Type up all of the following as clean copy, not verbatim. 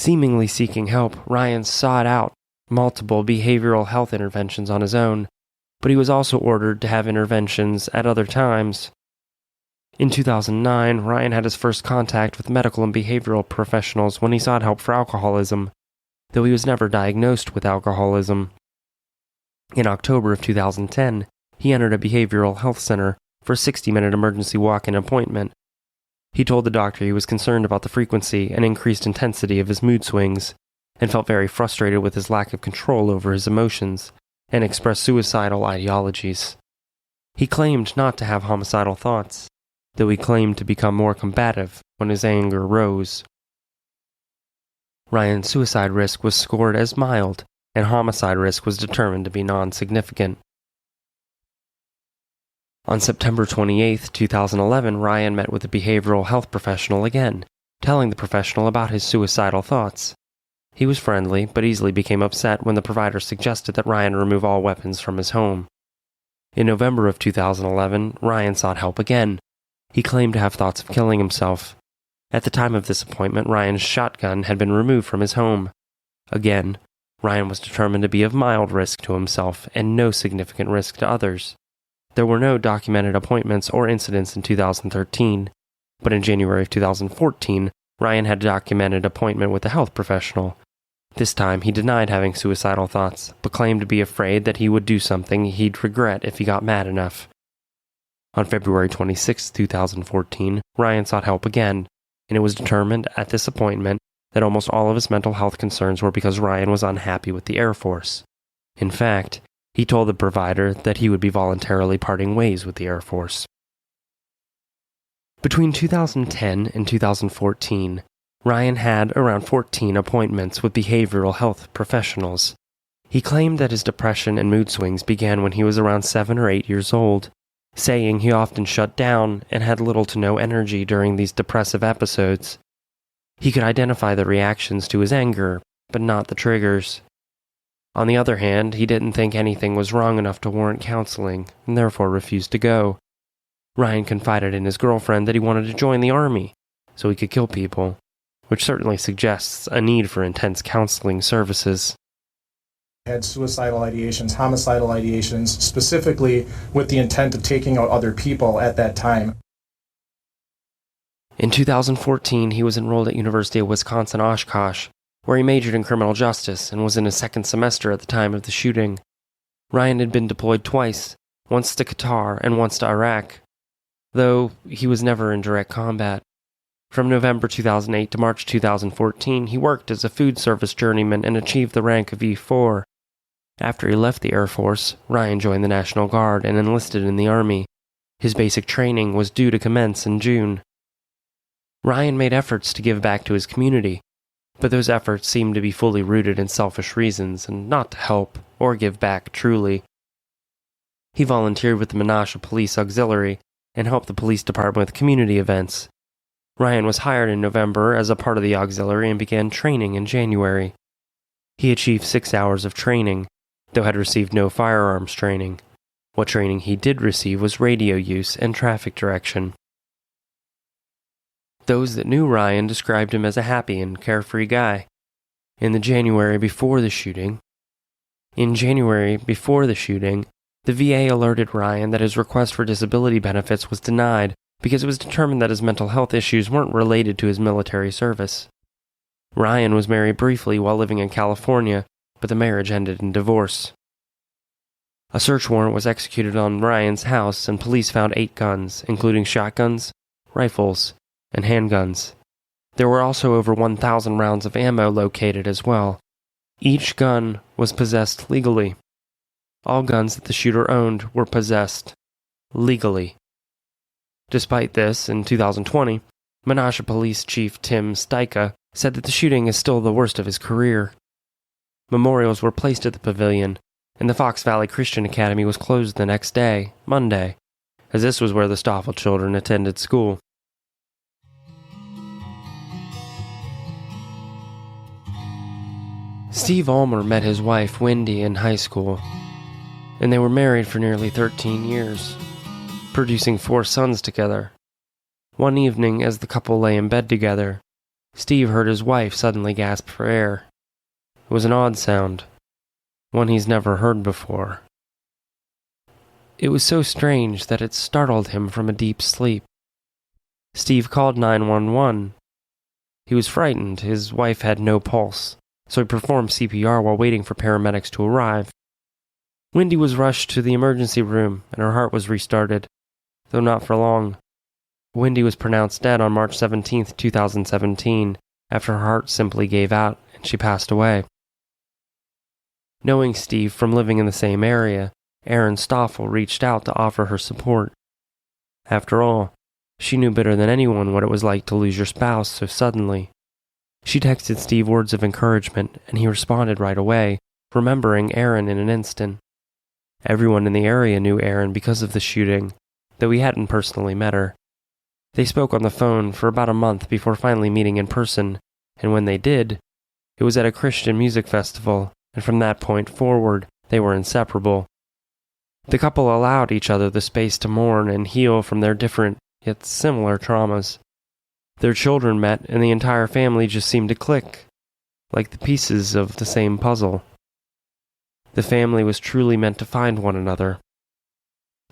Seemingly seeking help, Ryan sought out multiple behavioral health interventions on his own, but he was also ordered to have interventions at other times. In 2009, Ryan had his first contact with medical and behavioral professionals when he sought help for alcoholism, though he was never diagnosed with alcoholism. In October of 2010, he entered a behavioral health center for a 60-minute emergency walk-in appointment. He told the doctor he was concerned about the frequency and increased intensity of his mood swings, and felt very frustrated with his lack of control over his emotions, and expressed suicidal ideologies. He claimed not to have homicidal thoughts, though he claimed to become more combative when his anger rose. Ryan's suicide risk was scored as mild, and homicide risk was determined to be non-significant. On September 28, 2011, Ryan met with a behavioral health professional again, telling the professional about his suicidal thoughts. He was friendly, but easily became upset when the provider suggested that Ryan remove all weapons from his home. In November of 2011, Ryan sought help again. He claimed to have thoughts of killing himself. At the time of this appointment, Ryan's shotgun had been removed from his home. Again, Ryan was determined to be of mild risk to himself and no significant risk to others. There were no documented appointments or incidents in 2013, but in January of 2014, Ryan had a documented appointment with a health professional. This time, he denied having suicidal thoughts, but claimed to be afraid that he would do something he'd regret if he got mad enough. On February 26, 2014, Ryan sought help again, and it was determined at this appointment that almost all of his mental health concerns were because Ryan was unhappy with the Air Force. In fact, he told the provider that he would be voluntarily parting ways with the Air Force. Between 2010 and 2014, Ryan had around 14 appointments with behavioral health professionals. He claimed that his depression and mood swings began when he was around 7 or 8 years old, saying he often shut down and had little to no energy during these depressive episodes. He could identify the reactions to his anger, but not the triggers. On the other hand, he didn't think anything was wrong enough to warrant counseling, and therefore refused to go. Ryan confided in his girlfriend that he wanted to join the army, so he could kill people, which certainly suggests a need for intense counseling services. Had suicidal ideations, homicidal ideations, specifically with the intent of taking out other people at that time. In 2014, he was enrolled at University of Wisconsin-Oshkosh, where he majored in criminal justice and was in his second semester at the time of the shooting. Ryan had been deployed twice, once to Qatar and once to Iraq, though he was never in direct combat. From November 2008 to March 2014, he worked as a food service journeyman and achieved the rank of E4. After he left the Air Force, Ryan joined the National Guard and enlisted in the Army. His basic training was due to commence in June. Ryan made efforts to give back to his community, but those efforts seemed to be fully rooted in selfish reasons and not to help or give back truly. He volunteered with the Menasha Police Auxiliary and helped the police department with community events. Ryan was hired in November as a part of the auxiliary and began training in January. He achieved 6 hours of training, though had received no firearms training. What training he did receive was radio use and traffic direction. Those that knew Ryan described him as a happy and carefree guy. In January before the shooting, the VA alerted Ryan that his request for disability benefits was denied because it was determined that his mental health issues weren't related to his military service. Ryan was married briefly while living in California, but the marriage ended in divorce. A search warrant was executed on Ryan's house, and police found 8 guns, including shotguns, rifles, and handguns. There were also over 1,000 rounds of ammo located as well. Each gun was possessed legally. All guns that the shooter owned were possessed legally. Despite this, in 2020, Menasha Police Chief Tim Stika said that the shooting is still the worst of his career. Memorials were placed at the pavilion, and the Fox Valley Christian Academy was closed the next day, Monday, as this was where the Stoffel children attended school. Steve Ulmer met his wife, Wendy, in high school, and they were married for nearly 13 years, producing 4 sons together. One evening, as the couple lay in bed together, Steve heard his wife suddenly gasp for air. It was an odd sound, one he's never heard before. It was so strange that it startled him from a deep sleep. Steve called 911. He was frightened. His wife had no pulse, so he performed CPR while waiting for paramedics to arrive. Wendy was rushed to the emergency room, and her heart was restarted, though not for long. Wendy was pronounced dead on March 17, 2017, after her heart simply gave out and she passed away. Knowing Steve from living in the same area, Erin Stoffel reached out to offer her support. After all, she knew better than anyone what it was like to lose your spouse so suddenly. She texted Steve words of encouragement, and he responded right away, remembering Erin in an instant. Everyone in the area knew Erin because of the shooting, though he hadn't personally met her. They spoke on the phone for about a month before finally meeting in person, and when they did, it was at a Christian music festival, and from that point forward, they were inseparable. The couple allowed each other the space to mourn and heal from their different, yet similar traumas. Their children met, and the entire family just seemed to click, like the pieces of the same puzzle. The family was truly meant to find one another.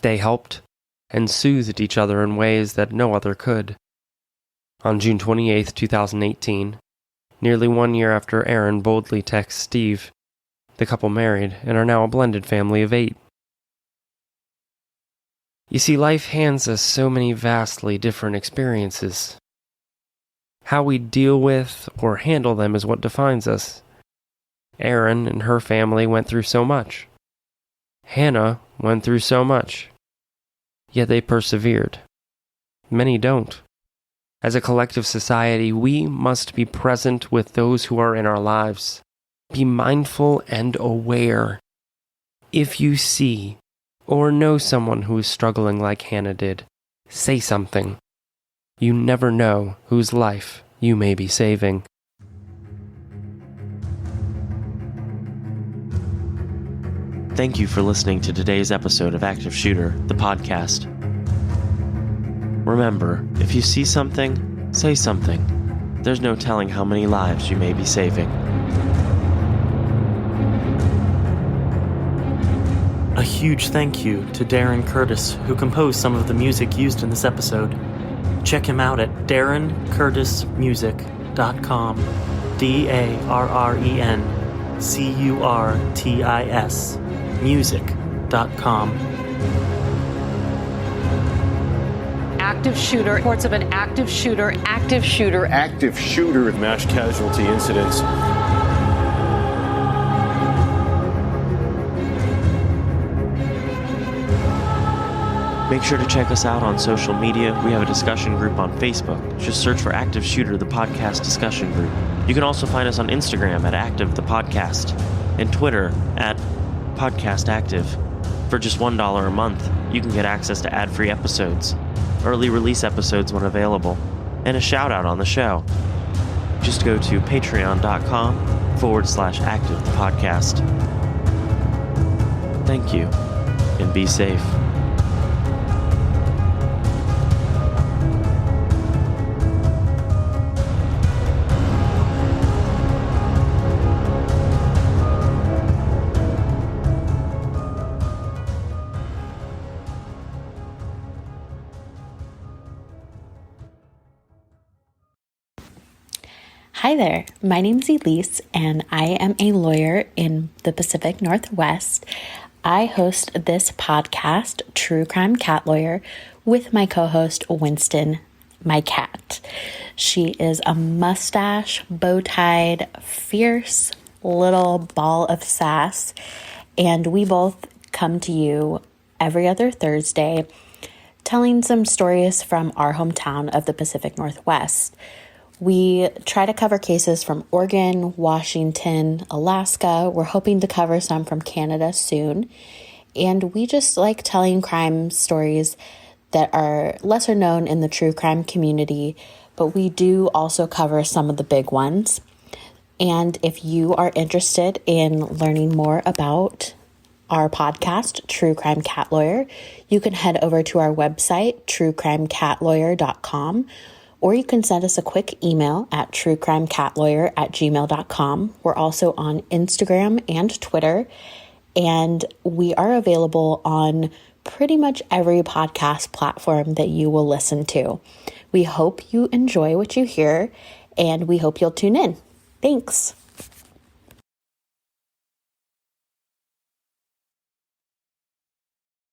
They helped and soothed each other in ways that no other could. On June 28, 2018, nearly 1 year after Erin boldly texts Steve, the couple married and are now a blended family of 8. You see, life hands us so many vastly different experiences. How we deal with or handle them is what defines us. Erin and her family went through so much. Hannah went through so much. Yet they persevered. Many don't. As a collective society, we must be present with those who are in our lives. Be mindful and aware. If you see or know someone who is struggling like Hannah did, say something. You never know whose life you may be saving. Thank you for listening to today's episode of Active Shooter, the podcast. Remember, if you see something, say something. There's no telling how many lives you may be saving. A huge thank you to Darren Curtis, who composed some of the music used in this episode. Check him out at darrencurtismusic.com. DARRENCURTIS music.com. Active shooter, reports of an active shooter, mass casualty incidents. Make sure to check us out on social media. We have a discussion group on Facebook. Just search for Active Shooter, the podcast discussion group. You can also find us on Instagram at Active the Podcast and Twitter at Podcast Active. For just $1 a month, you can get access to ad-free episodes, early release episodes when available, and a shout-out on the show. Just go to patreon.com/Active the Podcast. Thank you, and be safe. Hi there, my name's Elise, and I am a lawyer in the Pacific Northwest. I host this podcast, True Crime Cat Lawyer, with my co-host, Winston, my cat. She is a mustache, bow-tied, fierce little ball of sass, and we both come to you every other Thursday telling some stories from our hometown of the Pacific Northwest. We try to cover cases from Oregon, Washington, Alaska. We're hoping to cover some from Canada soon. And we just like telling crime stories that are lesser known in the true crime community, but we do also cover some of the big ones. And if you are interested in learning more about our podcast, True Crime Cat Lawyer, you can head over to our website, truecrimecatLawyer.com, or you can send us a quick email at truecrimecatLawyer@gmail.com. We're also on Instagram and Twitter, and we are available on pretty much every podcast platform that you will listen to. We hope you enjoy what you hear, and we hope you'll tune in. Thanks.